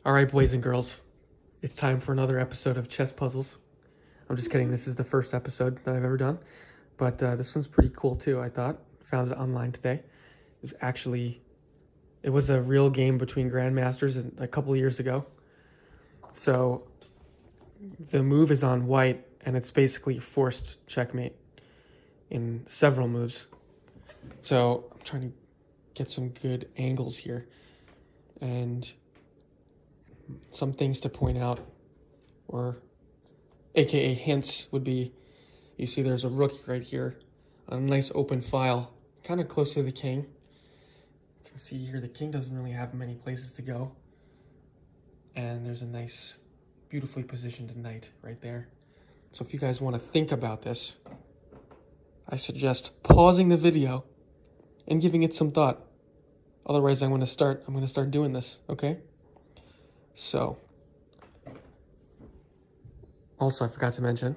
All right, boys and girls, it's time for another episode of Chess Puzzles. I'm just kidding. This is the first episode that I've ever done, but this one's pretty cool too, I thought. Found it online today. It was a real game between grandmasters a couple of years ago. So the move is on white, and it's basically forced checkmate in several moves. So I'm trying to get some good angles here. And some things to point out, or aka hints, would be, you see there's a rook right here, a nice open file, kind of close to the king. You can see here the king doesn't really have many places to go. And there's a nice, beautifully positioned knight right there. So if you guys want to think about this, I suggest pausing the video and giving it some thought. Otherwise, I'm going to start doing this, okay? So, also I forgot to mention,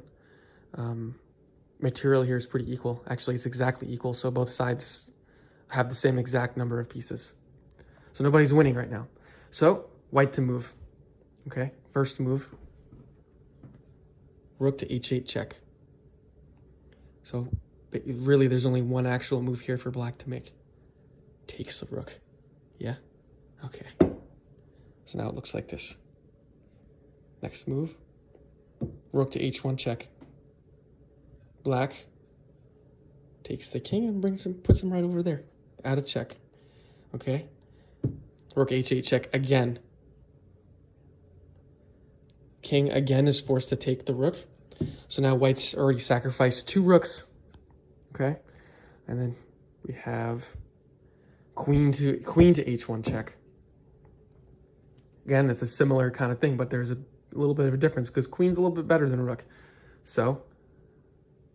material here is pretty equal. Actually, it's exactly equal, so both sides have the same exact number of pieces. So nobody's winning right now. So, white to move. Okay, first move, rook to h8 check. So, really there's only one actual move here for black to make. Takes the rook. Yeah? Okay. So now it looks like this. Next move, rook to h1 check. Black takes the king and puts him right over there. Add a check. Okay. Rook h8 check again. King again is forced to take the rook. So now white's already sacrificed 2 rooks. Okay. And then we have queen to h1 check. Again, it's a similar kind of thing, but there's a little bit of a difference because queen's a little bit better than rook. So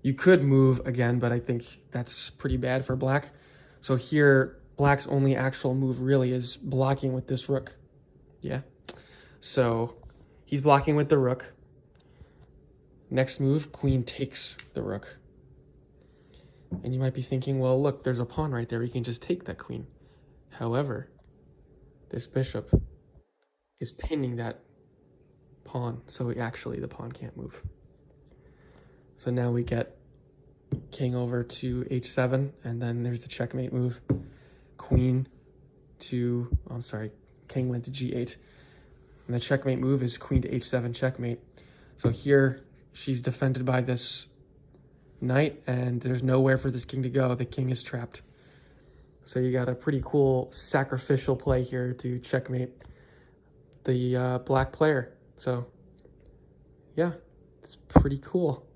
you could move again, but I think that's pretty bad for black. So here, black's only actual move really is blocking with this rook. Yeah. So he's blocking with the rook. Next move, queen takes the rook. And you might be thinking, well, look, there's a pawn right there. We can just take that queen. However, this bishop is pinning that pawn, so actually the pawn can't move. So now we get king over to h7, and then there's the checkmate move. King went to g8. And the checkmate move is queen to h7 checkmate. So here she's defended by this knight, and there's nowhere for this king to go. The king is trapped. So you got a pretty cool sacrificial play here to checkmate the black player. So yeah, it's pretty cool.